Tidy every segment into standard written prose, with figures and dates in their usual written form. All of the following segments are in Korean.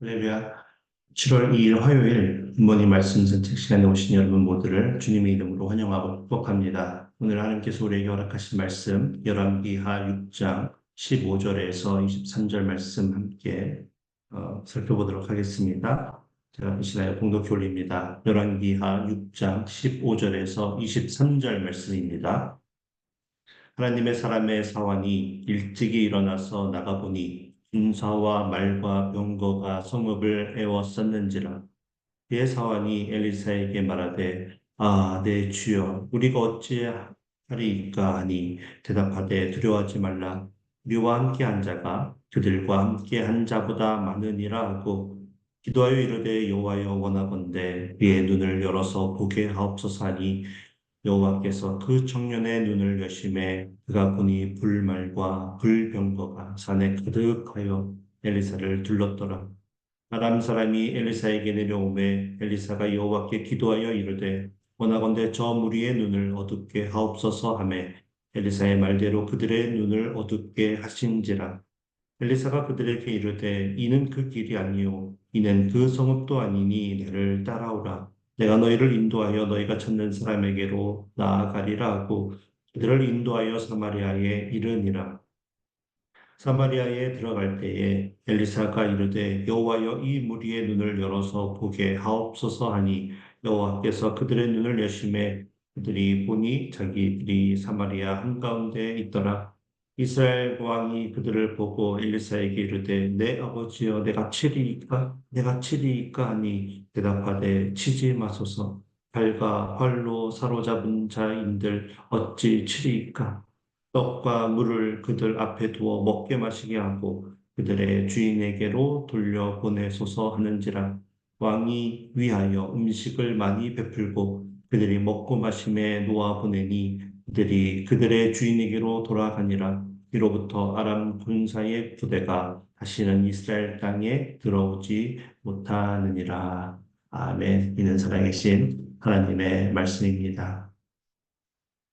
할렐루야. 7월 2일 화요일 부모님 말씀 선택 시간에 오신 여러분 모두를 주님의 이름으로 환영하고 축복합니다. 오늘 하나님께서 우리에게 허락하신 말씀 열왕기하 6장 15절에서 23절 말씀 함께 살펴보도록 하겠습니다. 제가 대신하여 봉독해 올립니다. 열왕기하 6장 15절에서 23절 말씀입니다. 하나님의 사람의 사환이 일찍이 일어나서 나가보니 군사와 말과 병거가 성읍을 에워쌌는지라. 그의 사환이 엘리사에게 말하되 내 주여 우리가 어찌하리이까 하니 대답하되 두려워하지 말라. 우리와 함께 한 자가 그들과 함께 한 자보다 많으니라 하고 기도하여 이르되 여호와여 원하건대 그의 눈을 열어서 보게 하옵소서 하니 여호와께서 그 청년의 눈을 여심해 그가 보니 불말과 불병거가 산에 가득하여 엘리사를 둘렀더라. 아람 사람이 엘리사에게 내려오매 엘리사가 여호와께 기도하여 이르되 원하건대 저 무리의 눈을 어둡게 하옵소서 하매 엘리사의 말대로 그들의 눈을 어둡게 하신지라. 엘리사가 그들에게 이르되 이는 그 길이 아니요 이는 그 성읍도 아니니 나를 따라오라. 내가 너희를 인도하여 너희가 찾는 사람에게로 나아가리라 하고 그들을 인도하여 사마리아에 이르니라. 사마리아에 들어갈 때에 엘리사가 이르되 여호와여 이 무리의 눈을 열어서 보게 하옵소서 하니 여호와께서 그들의 눈을 여심해 그들이 보니 자기들이 사마리아 한가운데 있더라. 이스라엘 왕이 그들을 보고 엘리사에게 이르되 내 아버지여 내가 치리이까 하니 대답하되 치지 마소서. 칼과 활로 사로잡은 자인들 어찌 치리이까. 떡과 물을 그들 앞에 두어 먹게 마시게 하고 그들의 주인에게로 돌려보내소서 하는지라. 왕이 위하여 음식을 많이 베풀고 그들이 먹고 마심에 놓아 보내니 그들이 그들의 주인에게로 돌아가니라. 이로부터 아람 군사의 부대가 다시는 이스라엘 땅에 들어오지 못하느니라. 아멘. 이는 살아계신 하나님의 말씀입니다.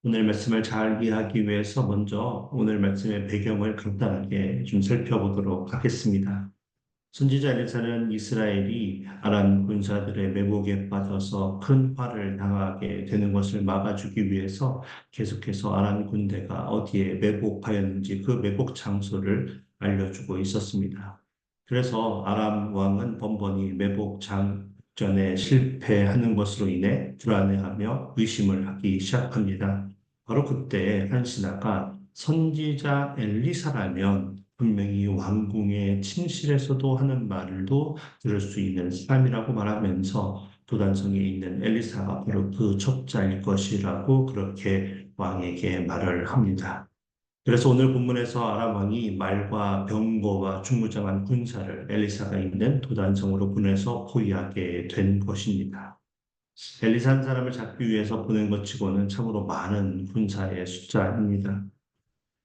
오늘 말씀을 잘 이해하기 위해서 먼저 오늘 말씀의 배경을 간단하게 좀 살펴보도록 하겠습니다. 선지자 엘리사는 이스라엘이 아람 군사들의 매복에 빠져서 큰 화를 당하게 되는 것을 막아주기 위해서 계속해서 아람 군대가 어디에 매복하였는지 그 매복 장소를 알려주고 있었습니다. 그래서 아람 왕은 번번이 매복 장전에 실패하는 것으로 인해 불안해하며 의심을 하기 시작합니다. 바로 그때 한 신하가 선지자 엘리사라면 분명히 왕궁의 침실에서도 하는 말도 들을 수 있는 사람이라고 말하면서 도단성에 있는 엘리사가 바로 그 첩자일 것이라고 그렇게 왕에게 말을 합니다. 그래서 오늘 본문에서 아람 왕이 말과 병거와 중무장한 군사를 엘리사가 있는 도단성으로 보내서 포위하게 된 것입니다. 엘리사 한 사람을 잡기 위해서 보낸 것 치고는 참으로 많은 군사의 숫자입니다.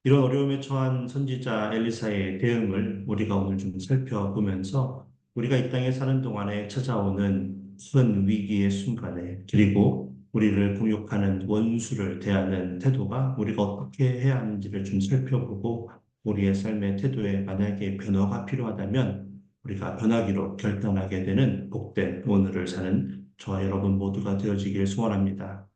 이런 어려움에 처한 선지자 엘리사의 대응을 우리가 오늘 좀 살펴보면서 우리가 이 땅에 사는 동안에 찾아오는 큰 위기의 순간에 그리고 우리를 공격하는 원수를 대하는 태도가 우리가 어떻게 해야 하는지를 좀 살펴보고 우리의 삶의 태도에 만약에 변화가 필요하다면 우리가 변하기로 결단하게 되는 복된 오늘을 사는 저와 여러분 모두가 되어지길 소원합니다.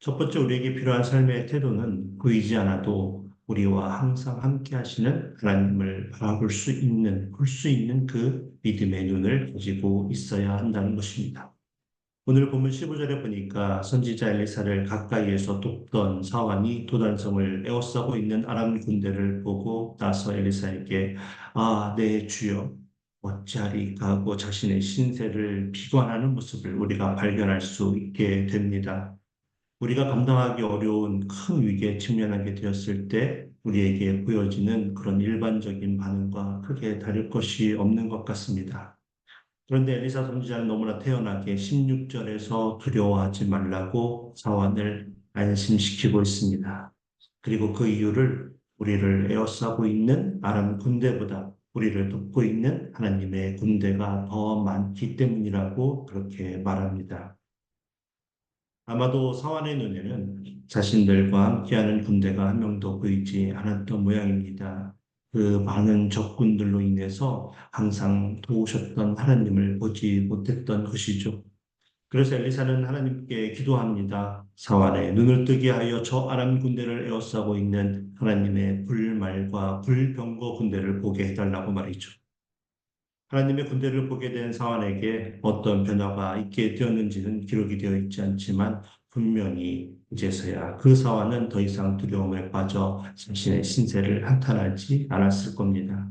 첫 번째 우리에게 필요한 삶의 태도는 보이지 않아도 우리와 항상 함께 하시는 하나님을 바라볼 수 있는, 볼 수 있는 그 믿음의 눈을 가지고 있어야 한다는 것입니다. 오늘 본문 15절에 보니까 선지자 엘리사를 가까이에서 돕던 사환이 도단성을 에워싸고 있는 아람 군대를 보고 나서 엘리사에게 내 주여 어찌하리까 하고 자신의 신세를 비관하는 모습을 우리가 발견할 수 있게 됩니다. 우리가 감당하기 어려운 큰 위기에 직면하게 되었을 때 우리에게 보여지는 그런 일반적인 반응과 크게 다를 것이 없는 것 같습니다. 그런데 엘리사 선지자는 너무나 태연하게 16절에서 두려워하지 말라고 사환을 안심시키고 있습니다. 그리고 그 이유를 우리를 에워싸고 있는 아람 군대보다 우리를 돕고 있는 하나님의 군대가 더 많기 때문이라고 그렇게 말합니다. 아마도 사환의 눈에는 자신들과 함께하는 군대가 한 명도 보이지 않았던 모양입니다. 그 많은 적군들로 인해서 항상 도우셨던 하나님을 보지 못했던 것이죠. 그래서 엘리사는 하나님께 기도합니다. 사환에 눈을 뜨게 하여 저 아람 군대를 에워싸고 있는 하나님의 불말과 불병거 군대를 보게 해달라고 말이죠. 하나님의 군대를 보게 된 사환에게 어떤 변화가 있게 되었는지는 기록이 되어 있지 않지만 분명히 이제서야 그 사환은 더 이상 두려움에 빠져 자신의 신세를 한탄하지 않았을 겁니다.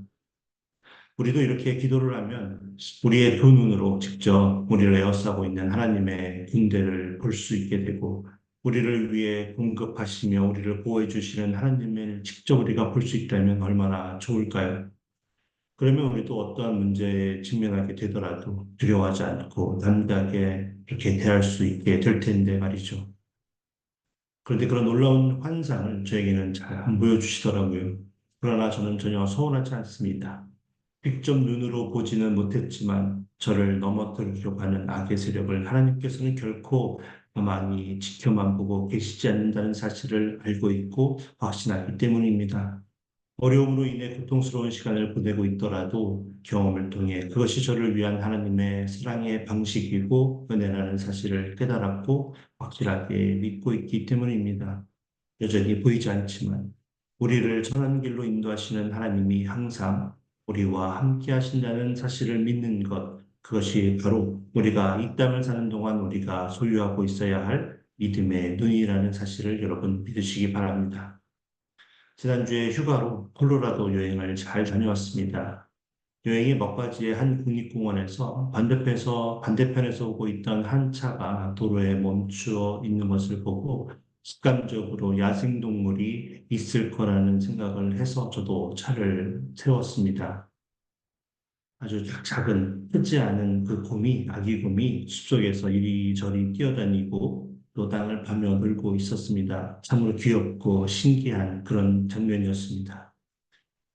우리도 이렇게 기도를 하면 우리의 두 눈으로 직접 우리를 에워싸고 있는 하나님의 군대를 볼 수 있게 되고 우리를 위해 공급하시며 우리를 보호해 주시는 하나님을 직접 우리가 볼 수 있다면 얼마나 좋을까요? 그러면 우리도 어떠한 문제에 직면하게 되더라도 두려워하지 않고 담대하게 이렇게 대할 수 있게 될 텐데 말이죠. 그런데 그런 놀라운 환상을 저에게는 잘 안 보여주시더라고요. 그러나 저는 전혀 서운하지 않습니다. 직접 눈으로 보지는 못했지만 저를 넘어뜨리려고 하는 악의 세력을 하나님께서는 결코 가만히 지켜만 보고 계시지 않는다는 사실을 알고 있고 확신하기 때문입니다. 어려움으로 인해 고통스러운 시간을 보내고 있더라도 경험을 통해 그것이 저를 위한 하나님의 사랑의 방식이고 은혜라는 사실을 깨달았고 확실하게 믿고 있기 때문입니다. 여전히 보이지 않지만 우리를 선한 길로 인도하시는 하나님이 항상 우리와 함께 하신다는 사실을 믿는 것, 그것이 바로 우리가 이 땅을 사는 동안 우리가 소유하고 있어야 할 믿음의 눈이라는 사실을 여러분 믿으시기 바랍니다. 지난주에 휴가로 콜로라도 여행을 잘 다녀왔습니다. 여행의 막바지에 한 국립공원에서 반대편에서 오고 있던 한 차가 도로에 멈추어 있는 것을 보고 습관적으로 야생동물이 있을 거라는 생각을 해서 저도 차를 세웠습니다. 아주 작은, 크지 않은 그 곰이, 아기 곰이 숲속에서 이리저리 뛰어다니고 또 땅을 파며 놀고 있었습니다. 참으로 귀엽고 신기한 그런 장면이었습니다.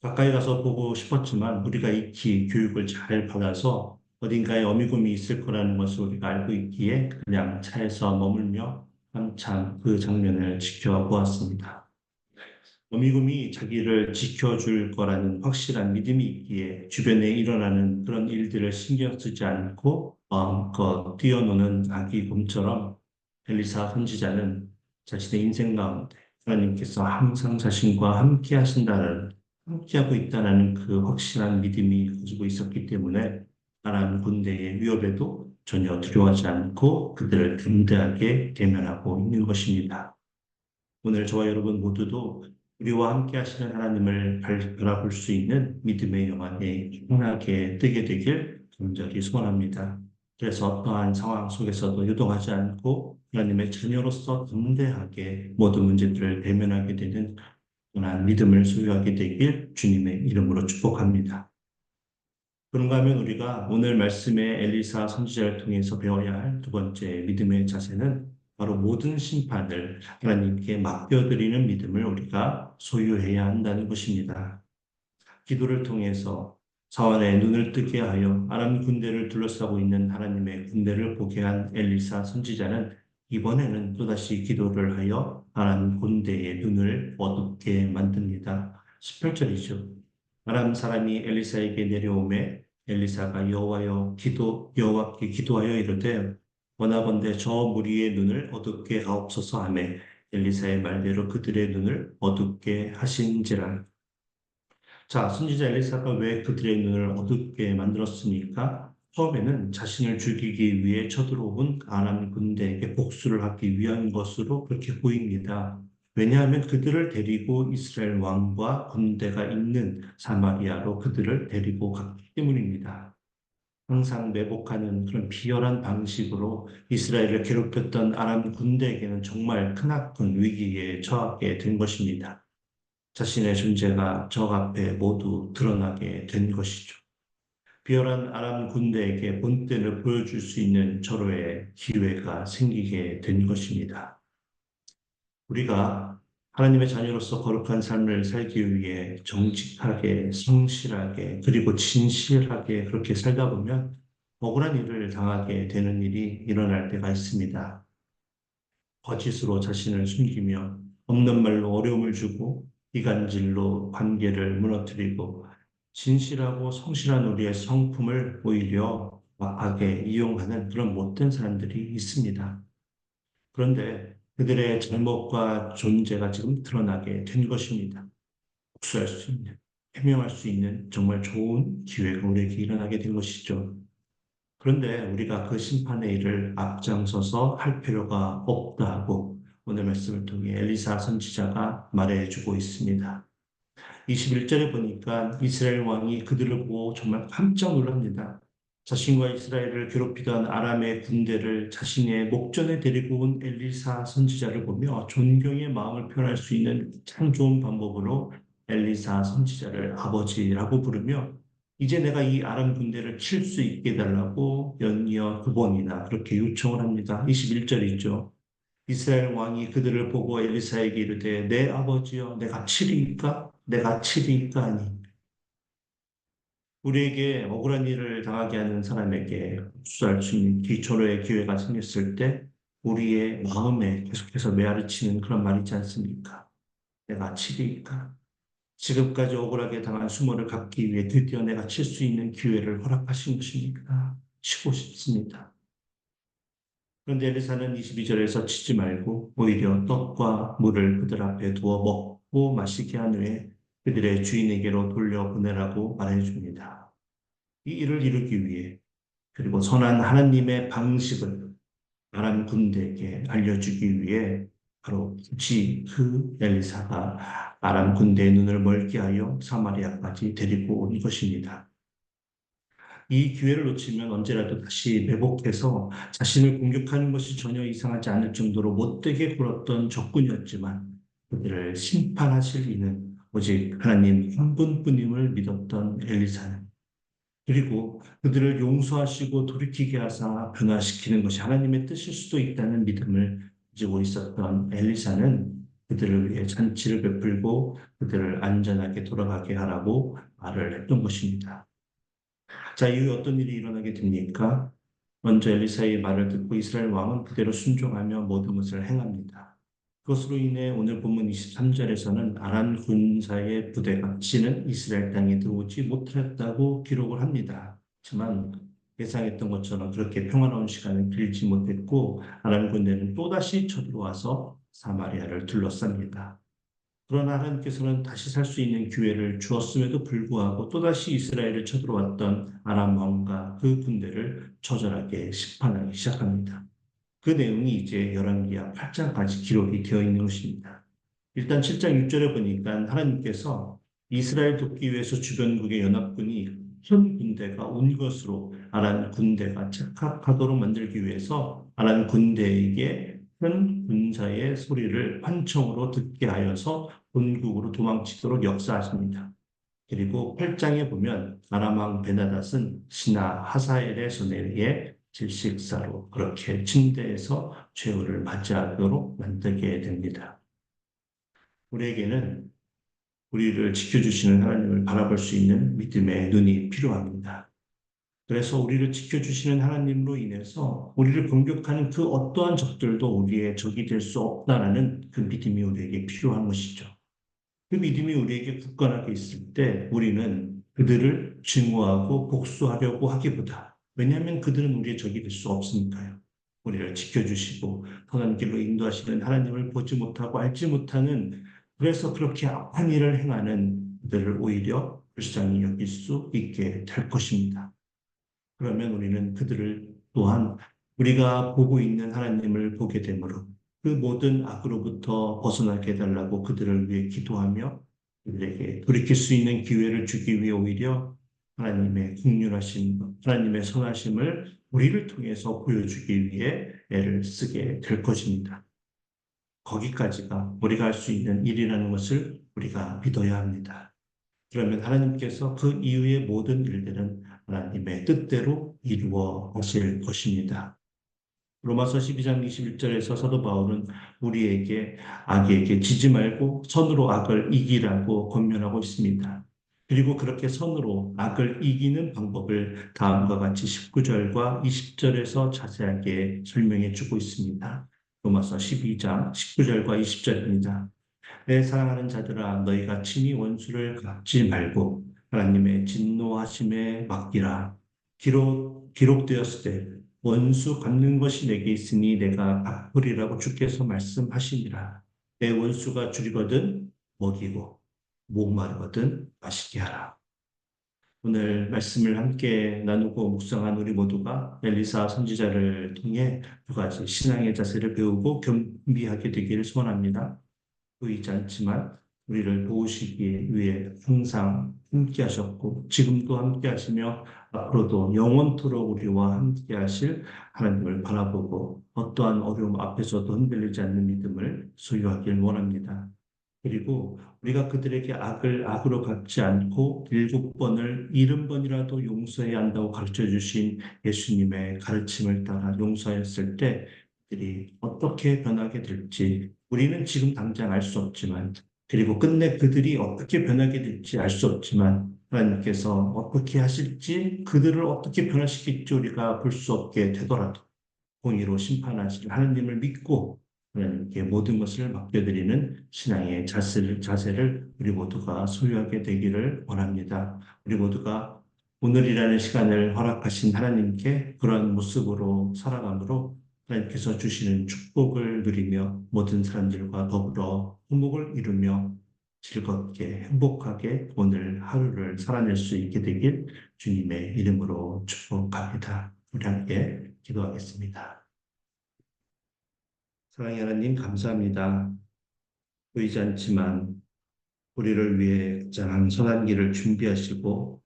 가까이 가서 보고 싶었지만 우리가 익히 교육을 잘 받아서 어딘가에 어미곰이 있을 거라는 것을 우리가 알고 있기에 그냥 차에서 머물며 한참 그 장면을 지켜보았습니다. 어미곰이 자기를 지켜줄 거라는 확실한 믿음이 있기에 주변에 일어나는 그런 일들을 신경 쓰지 않고 마음껏 뛰어노는 아기 곰처럼 엘리사 선지자는 자신의 인생 가운데 하나님께서 항상 자신과 함께 하신다는, 함께하고 있다는 그 확실한 믿음이 가지고 있었기 때문에 아람 군대의 위협에도 전혀 두려워하지 않고 그들을 담대하게 대면하고 있는 것입니다. 오늘 저와 여러분 모두도 우리와 함께 하시는 하나님을 바라볼 수 있는 믿음의 영안에 충만하게 뜨게 되길 간절히 소원합니다. 그래서 어떠한 상황 속에서도 유동하지 않고 하나님의 자녀로서 담대하게 모든 문제들을 대면하게 되는 그런 믿음을 소유하게 되길 주님의 이름으로 축복합니다. 그런가 하면 우리가 오늘 말씀의 엘리사 선지자를 통해서 배워야 할 두 번째 믿음의 자세는 바로 모든 심판을 하나님께 맡겨드리는 믿음을 우리가 소유해야 한다는 것입니다. 기도를 통해서 사원의 눈을 뜨게 하여 아람 군대를 둘러싸고 있는 하나님의 군대를 보게 한 엘리사 선지자는 이번에는 또다시 기도를 하여 아람 군대의 눈을 어둡게 만듭니다. 18절이죠. 아람 사람이 엘리사에게 내려오매 엘리사가 여호와께 기도하여 이르되 원하건대 저 무리의 눈을 어둡게 하옵소서 하매 엘리사의 말대로 그들의 눈을 어둡게 하신지라. 자, 선지자 엘리사가 왜 그들의 눈을 어둡게 만들었습니까? 처음에는 자신을 죽이기 위해 쳐들어온 아람 군대에게 복수를 하기 위한 것으로 그렇게 보입니다. 왜냐하면 그들을 데리고 이스라엘 왕과 군대가 있는 사마리아로 그들을 데리고 갔기 때문입니다. 항상 매복하는 그런 비열한 방식으로 이스라엘을 괴롭혔던 아람 군대에게는 정말 크나큰 위기에 처하게 된 것입니다. 자신의 존재가 적 앞에 모두 드러나게 된 것이죠. 비열한 아람 군대에게 본때를 보여줄 수 있는 절호의 기회가 생기게 된 것입니다. 우리가 하나님의 자녀로서 거룩한 삶을 살기 위해 정직하게, 성실하게, 그리고 진실하게 그렇게 살다 보면 억울한 일을 당하게 되는 일이 일어날 때가 있습니다. 거짓으로 자신을 숨기며 없는 말로 어려움을 주고 이간질로 관계를 무너뜨리고 진실하고 성실한 우리의 성품을 오히려 막하게 이용하는 그런 못된 사람들이 있습니다. 그런데 그들의 잘못과 존재가 지금 드러나게 된 것입니다. 복수할 수 있는, 해명할 수 있는 정말 좋은 기회가 우리에게 일어나게 된 것이죠. 그런데 우리가 그 심판의 일을 앞장서서 할 필요가 없다고 오늘 말씀을 통해 엘리사 선지자가 말해주고 있습니다. 21절에 보니까 이스라엘 왕이 그들을 보고 정말 깜짝 놀랍니다. 자신과 이스라엘을 괴롭히던 아람의 군대를 자신의 목전에 데리고 온 엘리사 선지자를 보며 존경의 마음을 표현할 수 있는 가장 좋은 방법으로 엘리사 선지자를 아버지라고 부르며 이제 내가 이 아람 군대를 칠 수 있게 해달라고 연이어 두 번이나 그렇게 요청을 합니다. 21절이죠. 이스라엘 왕이 그들을 보고 엘리사에게 이르되 내 아버지여 내가 치리이까? 내가 치리이까 하니 우리에게 억울한 일을 당하게 하는 사람에게 복수할 수 있는 기초로의 기회가 생겼을 때 우리의 마음에 계속해서 메아리치는 그런 말이지 않습니까? 내가 치리이까? 지금까지 억울하게 당한 수모를 갚기 위해 드디어 내가 칠 수 있는 기회를 허락하신 것입니까? 치고 싶습니다. 그런데 엘리사는 22절에서 치지 말고 오히려 떡과 물을 그들 앞에 두어 먹고 마시게 한 후에 그들의 주인에게로 돌려보내라고 말해줍니다. 이 일을 이루기 위해 그리고 선한 하나님의 방식을 아람 군대에게 알려주기 위해 바로 굳이 그 엘리사가 아람 군대의 눈을 멀게 하여 사마리아까지 데리고 온 것입니다. 이 기회를 놓치면 언제라도 다시 매복해서 자신을 공격하는 것이 전혀 이상하지 않을 정도로 못되게 굴었던 적군이었지만 그들을 심판하실 이는 오직 하나님 한 분뿐임을 믿었던 엘리사는 그리고 그들을 용서하시고 돌이키게 하사 변화시키는 것이 하나님의 뜻일 수도 있다는 믿음을 가지고 있었던 엘리사는 그들을 위해 잔치를 베풀고 그들을 안전하게 돌아가게 하라고 말을 했던 것입니다. 자, 이후에 어떤 일이 일어나게 됩니까? 먼저 엘리사의 말을 듣고 이스라엘 왕은 그대로 순종하며 모든 것을 행합니다. 그것으로 인해 오늘 본문 23절에서는 아람 군사의 부대가 다시는 이스라엘 땅에 들어오지 못했다고 기록을 합니다. 하지만 예상했던 것처럼 그렇게 평화로운 시간은 길지 못했고 아람 군대는 또다시 쳐들어와서 사마리아를 둘러쌉니다. 그러나 하나님께서는 다시 살 수 있는 기회를 주었음에도 불구하고 또다시 이스라엘을 쳐들어왔던 아람 왕과 그 군대를 처절하게 심판하기 시작합니다. 그 내용이 이제 열왕기하 8장까지 기록이 되어 있는 것입니다. 일단 7장 6절에 보니까 하나님께서 이스라엘 돕기 위해서 주변국의 연합군이 현 군대가 온 것으로 아람 군대가 착각하도록 만들기 위해서 아람 군대에게 현 군사의 소리를 환청으로 듣게 하여서 본국으로 도망치도록 역사하십니다. 그리고 8장에 보면 아람 왕 베나닷은 신하 하사엘의 손에 의해 질식사로 그렇게 침대에서 최후를 맞이하도록 만들게 됩니다. 우리에게는 우리를 지켜주시는 하나님을 바라볼 수 있는 믿음의 눈이 필요합니다. 그래서 우리를 지켜주시는 하나님으로 인해서 우리를 공격하는 그 어떠한 적들도 우리의 적이 될 수 없다라는 그 믿음이 우리에게 필요한 것이죠. 그 믿음이 우리에게 굳건하게 있을 때 우리는 그들을 증오하고 복수하려고 하기보다 왜냐하면 그들은 우리의 적이 될 수 없으니까요. 우리를 지켜주시고 선한 길로 인도하시는 하나님을 보지 못하고 알지 못하는 그래서 그렇게 악한 일을 행하는 그들을 오히려 불쌍히 여길 수 있게 될 것입니다. 그러면 우리는 그들을 또한 우리가 보고 있는 하나님을 보게 되므로 그 모든 악으로부터 벗어나게 해달라고 그들을 위해 기도하며 그들에게 돌이킬 수 있는 기회를 주기 위해 오히려 하나님의 긍휼하심, 하나님의 선하심을 우리를 통해서 보여주기 위해 애를 쓰게 될 것입니다. 거기까지가 우리가 할 수 있는 일이라는 것을 우리가 믿어야 합니다. 그러면 하나님께서 그 이후의 모든 일들은 하나님의 뜻대로 이루어 가실 것입니다. 로마서 12장 21절에서 사도 바울은 우리에게 악에게 지지 말고 선으로 악을 이기라고 권면하고 있습니다. 그리고 그렇게 선으로 악을 이기는 방법을 다음과 같이 19절과 20절에서 자세하게 설명해 주고 있습니다. 로마서 12장 19절과 20절입니다. 내 사랑하는 자들아 너희가 친히 원수를 갚지 말고 하나님의 진노하심에 맡기라. 기록되었을 때 원수 갚는 것이 내게 있으니 내가 갚으리라고 주께서 말씀하시니라. 내 원수가 줄이거든 먹이고 목마르거든 마시게 하라. 오늘 말씀을 함께 나누고 묵상한 우리 모두가 엘리사 선지자를 통해 두 가지 신앙의 자세를 배우고 겸비하게 되기를 소원합니다. 보이지 않지만 우리를 도우시기 위해 항상 함께 하셨고 지금도 함께 하시며 앞으로도 영원토록 우리와 함께 하실 하나님을 바라보고 어떠한 어려움 앞에서도 흔들리지 않는 믿음을 소유하길 원합니다. 그리고 우리가 그들에게 악을 악으로 갚지 않고 7번을 70번이라도 용서해야 한다고 가르쳐 주신 예수님의 가르침을 따라 용서하였을 때 그들이 어떻게 변하게 될지 우리는 지금 당장 알 수 없지만 그리고 끝내 그들이 어떻게 변하게 될지 알 수 없지만 하나님께서 어떻게 하실지 그들을 어떻게 변화시킬지 우리가 볼 수 없게 되더라도 공의로 심판하실 하나님을 믿고 하나님께 모든 것을 맡겨드리는 신앙의 자세를 우리 모두가 소유하게 되기를 원합니다. 우리 모두가 오늘이라는 시간을 허락하신 하나님께 그런 모습으로 살아감으로 하나님께서 주시는 축복을 누리며 모든 사람들과 더불어 화목을 이루며 즐겁게 행복하게 오늘 하루를 살아낼 수 있게 되길 주님의 이름으로 축복합니다. 우리 함께 기도하겠습니다. 사랑의 하나님 감사합니다. 보이지 않지만 우리를 위해 가장 선한 길을 준비하시고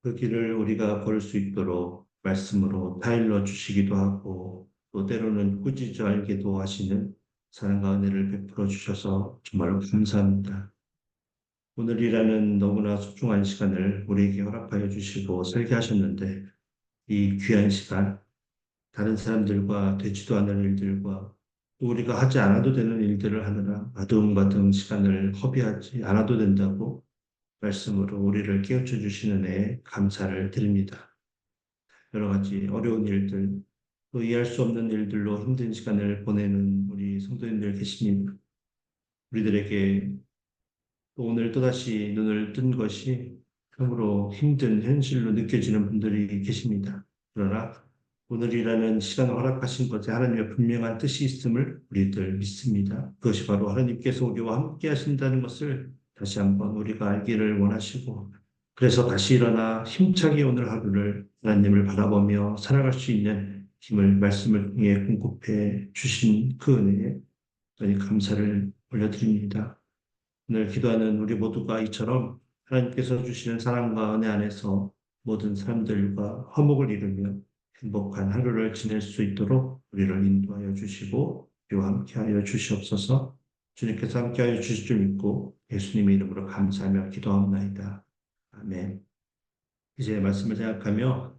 그 길을 우리가 걸을 수 있도록 말씀으로 타일러 주시기도 하고 또 때로는 꾸짖어 알게도 하시는 사랑과 은혜를 베풀어 주셔서 정말로 감사합니다. 오늘이라는 너무나 소중한 시간을 우리에게 허락하여 주시고 살게 하셨는데 이 귀한 시간 다른 사람들과 되지도 않을 일들과 또 우리가 하지 않아도 되는 일들을 하느라 아둥바둥 시간을 허비하지 않아도 된다고 말씀으로 우리를 깨우쳐 주시는 애 감사를 드립니다. 여러 가지 어려운 일들, 또 이해할 수 없는 일들로 힘든 시간을 보내는 우리 성도님들 계십니다. 우리들에게 또 오늘 또다시 눈을 뜬 것이 참으로 힘든 현실로 느껴지는 분들이 계십니다. 그러나 오늘이라는 시간을 허락하신 것에 하나님의 분명한 뜻이 있음을 우리들 믿습니다. 그것이 바로 하나님께서 우리와 함께 하신다는 것을 다시 한번 우리가 알기를 원하시고 그래서 다시 일어나 힘차게 오늘 하루를 하나님을 바라보며 살아갈 수 있는 힘을 말씀을 통해 공급해 주신 그 은혜에 저희 감사를 올려드립니다. 오늘 기도하는 우리 모두가 이처럼 하나님께서 주시는 사랑과 은혜 안에서 모든 사람들과 화목을 이루며 행복한 하루를 지낼 수 있도록 우리를 인도하여 주시고 우리와 함께하여 주시옵소서. 주님께서 함께하여 주실 줄 믿고 예수님의 이름으로 감사하며 기도하옵나이다. 아멘. 이제 말씀을 생각하며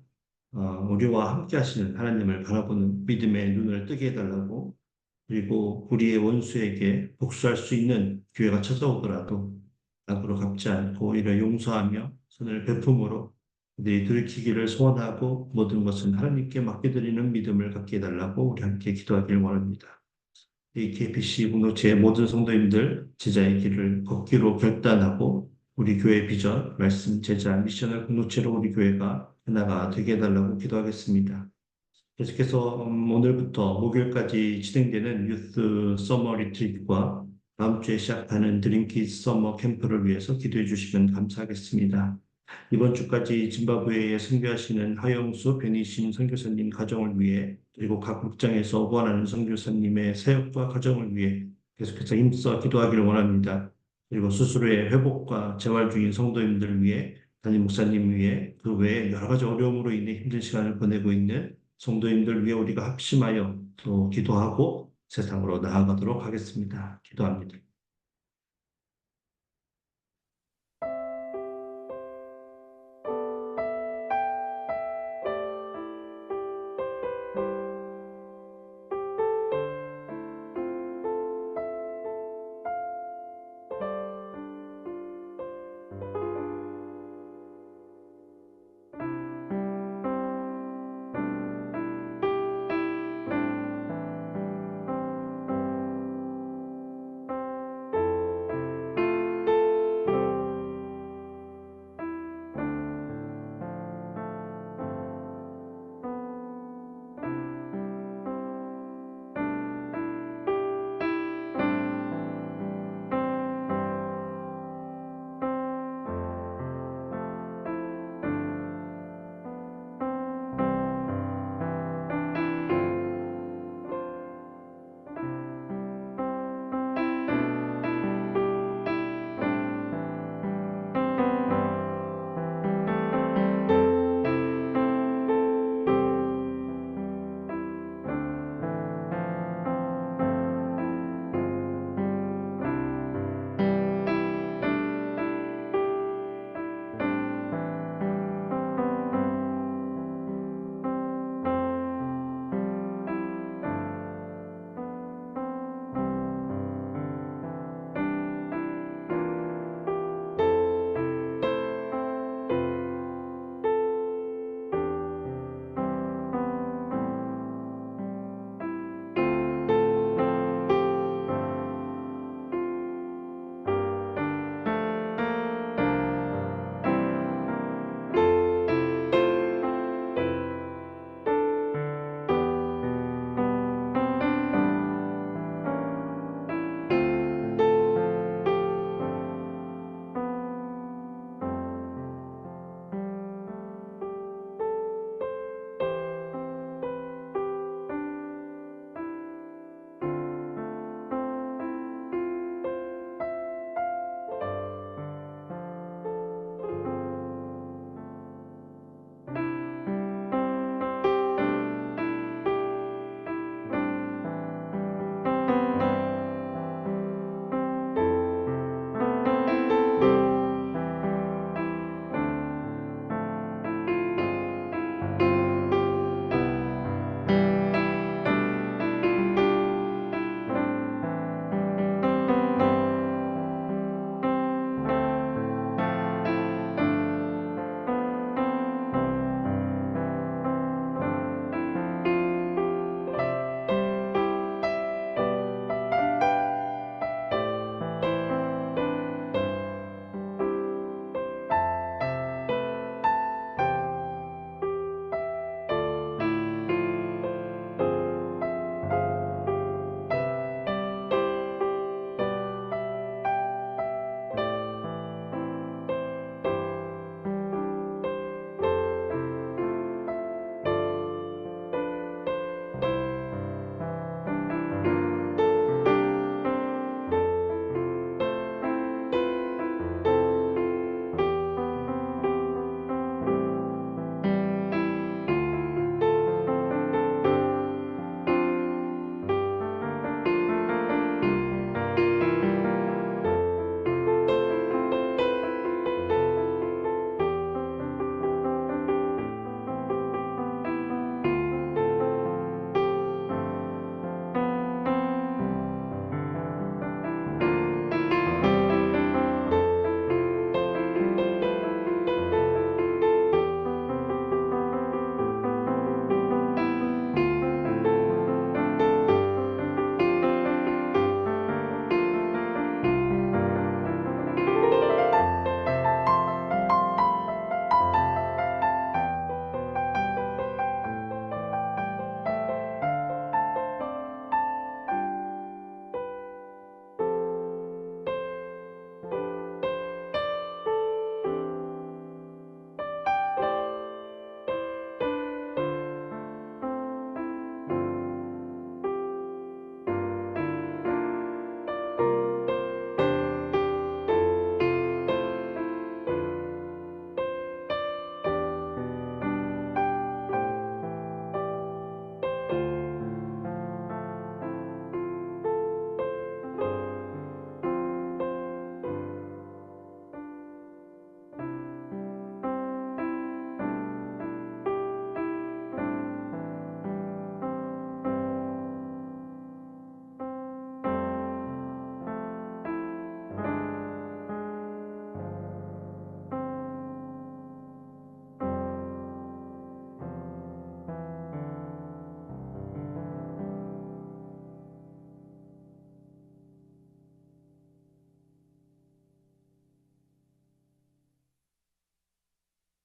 우리와 함께 하시는 하나님을 바라보는 믿음의 눈을 뜨게 해달라고 그리고 우리의 원수에게 복수할 수 있는 기회가 찾아오더라도 악으로 갚지 않고 오히려 용서하며 선을 베품으로 그들이 돌이키기를 소원하고 모든 것은 하나님께 맡겨드리는 믿음을 갖게 해달라고 우리 함께 기도하기를 원합니다. 이 KPC 공동체의 모든 성도님들 제자의 길을 걷기로 결단하고 우리 교회 비전, 말씀, 제자, 미션을 공동체로 우리 교회가 하나가 되게 해달라고 기도하겠습니다. 계속해서 오늘부터 목요일까지 진행되는 유스 서머 리트릿과 다음 주에 시작하는 드림키즈 서머 캠프를 위해서 기도해 주시면 감사하겠습니다. 이번 주까지 짐바브웨에 선교하시는 하영수, 변희신 선교사님 가정을 위해 그리고 각 국장에서 후원하는 선교사님의 사역과 가정을 위해 계속해서 힘써 기도하기를 원합니다. 그리고 스스로의 회복과 재활 중인 성도님들 위해 담임 목사님 위해 그 외에 여러 가지 어려움으로 인해 힘든 시간을 보내고 있는 성도님들 위해 우리가 합심하여 또 기도하고 세상으로 나아가도록 하겠습니다. 기도합니다.